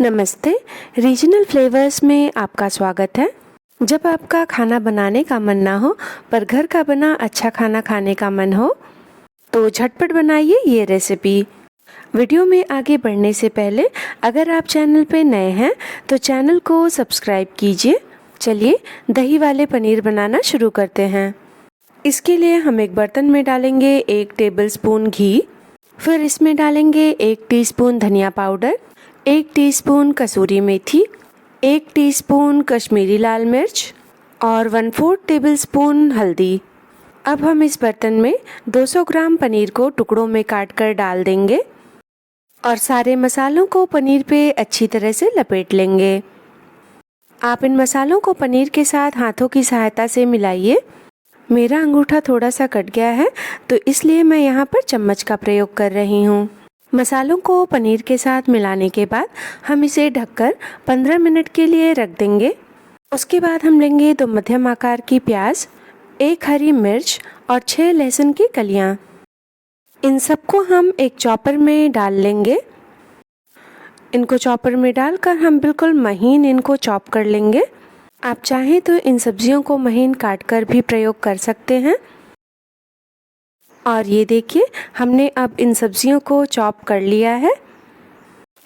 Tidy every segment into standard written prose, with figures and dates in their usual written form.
नमस्ते, regional flavours में आपका स्वागत है। जब आपका खाना बनाने का मन ना हो पर घर का बना अच्छा खाना खाने का मन हो तो झटपट बनाइए ये रेसिपी। वीडियो में आगे बढ़ने से पहले अगर आप चैनल पे नए हैं तो चैनल को सब्सक्राइब कीजिए। चलिए दही वाले पनीर बनाना शुरू करते हैं। इसके लिए हम एक बर्तन में डालेंगे 1 टेबलस्पून घी, फिर इसमें डालेंगे 1 टीस्पून धनिया पाउडर, 1 टीस्पून कसूरी मेथी, 1 टीस्पून कश्मीरी लाल मिर्च और 1/4 टेबलस्पून हल्दी। अब हम इस बर्तन में 200 ग्राम पनीर को टुकड़ों में काट कर डाल देंगे और सारे मसालों को पनीर पे अच्छी तरह से लपेट लेंगे। आप इन मसालों को पनीर के साथ हाथों की सहायता से मिलाइए। मेरा अंगूठा थोड़ा सा कट गया है तो इसलिए मैं यहाँ पर चम्मच का प्रयोग कर रही हूँ। मसालों को पनीर के साथ मिलाने के बाद हम इसे ढककर 15 मिनट के लिए रख देंगे। उसके बाद हम लेंगे 2 मध्यम आकार की प्याज, 1 हरी मिर्च और 6 लहसुन की कलियां। इन सबको हम एक चॉपर में डाल लेंगे। इनको चॉपर में डालकर हम बिल्कुल महीन इनको चॉप कर लेंगे। आप चाहें तो इन सब्जियों को महीन काटकर भी प्रयोग कर सकते हैं। और ये देखिए हमने अब इन सब्जियों को चॉप कर लिया है।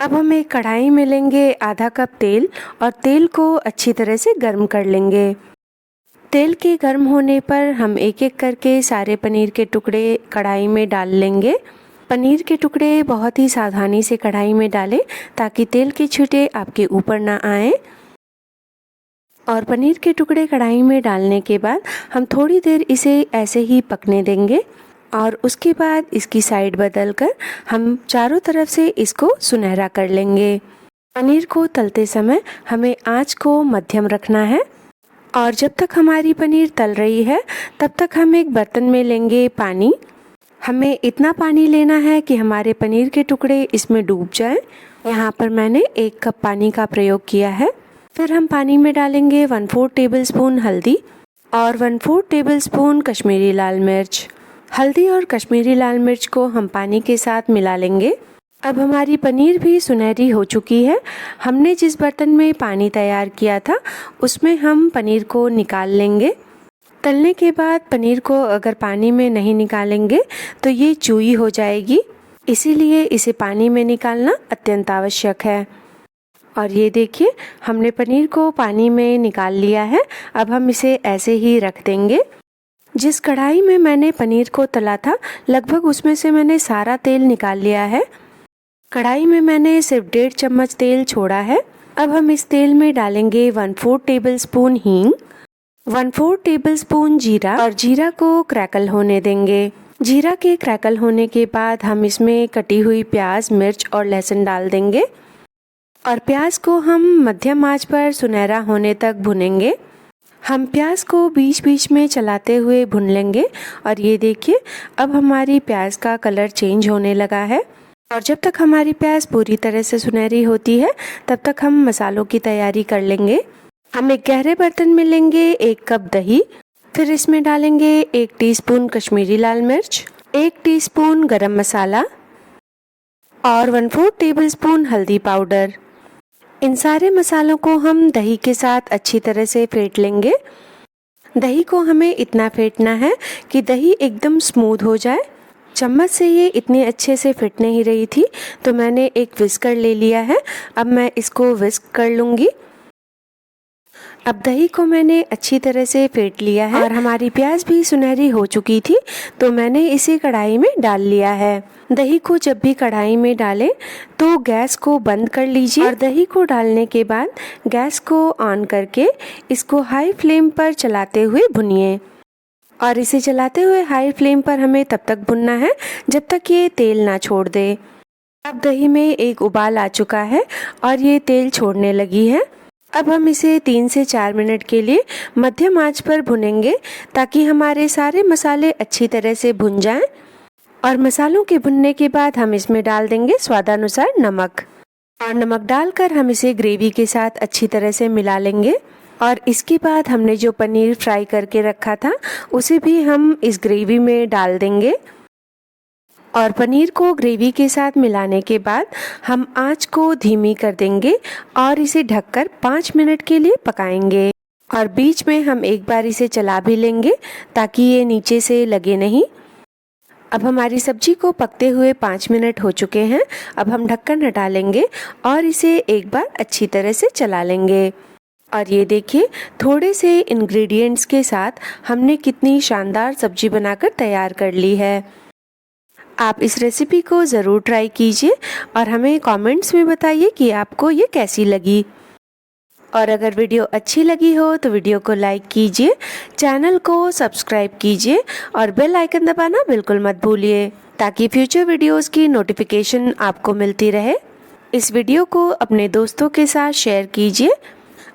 अब हम एक कढ़ाई में लेंगे आधा कप तेल और तेल को अच्छी तरह से गर्म कर लेंगे। तेल के गर्म होने पर हम एक एक करके सारे पनीर के टुकड़े कढ़ाई में डाल लेंगे। पनीर के टुकड़े बहुत ही सावधानी से कढ़ाई में डालें ताकि तेल के छींटे आपके ऊपर ना आए। और पनीर के टुकड़े कढ़ाई में डालने के बाद हम थोड़ी देर इसे ऐसे ही पकने देंगे और उसके बाद इसकी साइड बदलकर हम चारों तरफ से इसको सुनहरा कर लेंगे। पनीर को तलते समय हमें आंच को मध्यम रखना है और जब तक हमारी पनीर तल रही है तब तक हम एक बर्तन में लेंगे पानी। हमें इतना पानी लेना है कि हमारे पनीर के टुकड़े इसमें डूब जाएं। यहाँ पर मैंने 1 कप पानी का प्रयोग किया है। फिर हम पानी में डालेंगे 1/4 टेबलस्पून हल्दी और 1/4 टेबलस्पून कश्मीरी लाल मिर्च। हल्दी और कश्मीरी लाल मिर्च को हम पानी के साथ मिला लेंगे। अब हमारी पनीर भी सुनहरी हो चुकी है। हमने जिस बर्तन में पानी तैयार किया था उसमें हम पनीर को निकाल लेंगे। तलने के बाद पनीर को अगर पानी में नहीं निकालेंगे तो ये चूई हो जाएगी, इसीलिए इसे पानी में निकालना अत्यंत आवश्यक है। और ये देखिए हमने पनीर को पानी में निकाल लिया है। अब हम इसे ऐसे ही रख देंगे। जिस कढ़ाई में मैंने पनीर को तला था लगभग उसमें से मैंने सारा तेल निकाल लिया है। कढ़ाई में मैंने सिर्फ 1.5 चम्मच तेल छोड़ा है। अब हम इस तेल में डालेंगे 1/4 टेबलस्पून हींग, 1/4 टेबलस्पून जीरा और जीरा को क्रैकल होने देंगे। जीरा के क्रैकल होने के बाद हम इसमें कटी हुई प्याज, मिर्च और लहसुन डाल देंगे और प्याज को हम मध्यम आंच पर सुनहरा होने तक भुनेंगे। हम प्याज को बीच बीच में चलाते हुए भून लेंगे और ये देखिए अब हमारी प्याज का कलर चेंज होने लगा है। और जब तक हमारी प्याज पूरी तरह से सुनहरी होती है तब तक हम मसालों की तैयारी कर लेंगे। हम एक गहरे बर्तन में लेंगे 1 कप दही, फिर इसमें डालेंगे 1 टीस्पून कश्मीरी लाल मिर्च, 1 टीस्पून गरम मसाला और 1/4 टेबलस्पून हल्दी पाउडर। इन सारे मसालों को हम दही के साथ अच्छी तरह से फेंट लेंगे। दही को हमें इतना फेंटना है कि दही एकदम स्मूथ हो जाए। चम्मच से ये इतनी अच्छे से फिट नहीं रही थी तो मैंने एक विस्कर ले लिया है। अब मैं इसको विस्क कर लूँगी। अब दही को मैंने अच्छी तरह से फेंट लिया है और हमारी प्याज भी सुनहरी हो चुकी थी तो मैंने इसे कढ़ाई में डाल लिया है। दही को जब भी कढ़ाई में डालें तो गैस को बंद कर लीजिए और दही को डालने के बाद गैस को ऑन करके इसको हाई फ्लेम पर चलाते हुए भुनिए। और इसे चलाते हुए हाई फ्लेम पर हमें तब तक भुनना है जब तक ये तेल ना छोड़ दे। अब दही में एक उबाल आ चुका है और ये तेल छोड़ने लगी है। अब हम इसे 3 से 4 मिनट के लिए मध्यम आंच पर भुनेंगे ताकि हमारे सारे मसाले अच्छी तरह से भुन जाएं। और मसालों के भुनने के बाद हम इसमें डाल देंगे स्वादानुसार नमक और नमक डालकर हम इसे ग्रेवी के साथ अच्छी तरह से मिला लेंगे। और इसके बाद हमने जो पनीर फ्राई करके रखा था उसे भी हम इस ग्रेवी में डाल देंगे और पनीर को ग्रेवी के साथ मिलाने के बाद हम आंच को धीमी कर देंगे और इसे ढककर 5 मिनट के लिए पकाएंगे। और बीच में हम एक बार इसे चला भी लेंगे ताकि ये नीचे से लगे नहीं। अब हमारी सब्जी को पकते हुए 5 मिनट हो चुके हैं। अब हम ढक्कन हटा लेंगे और इसे एक बार अच्छी तरह से चला लेंगे। और ये देखिए, थोड़े से इंग्रेडिएंट्स के साथ हमने कितनी शानदार सब्जी बनाकर तैयार कर ली है। आप इस रेसिपी को ज़रूर ट्राई कीजिए और हमें कमेंट्स में बताइए कि आपको ये कैसी लगी। और अगर वीडियो अच्छी लगी हो तो वीडियो को लाइक कीजिए, चैनल को सब्सक्राइब कीजिए और बेल आइकन दबाना बिल्कुल मत भूलिए ताकि फ्यूचर वीडियोस की नोटिफिकेशन आपको मिलती रहे। इस वीडियो को अपने दोस्तों के साथ शेयर कीजिए।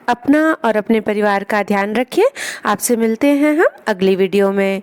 अपना और अपने परिवार का ध्यान रखिए। आपसे मिलते हैं हम अगली वीडियो में।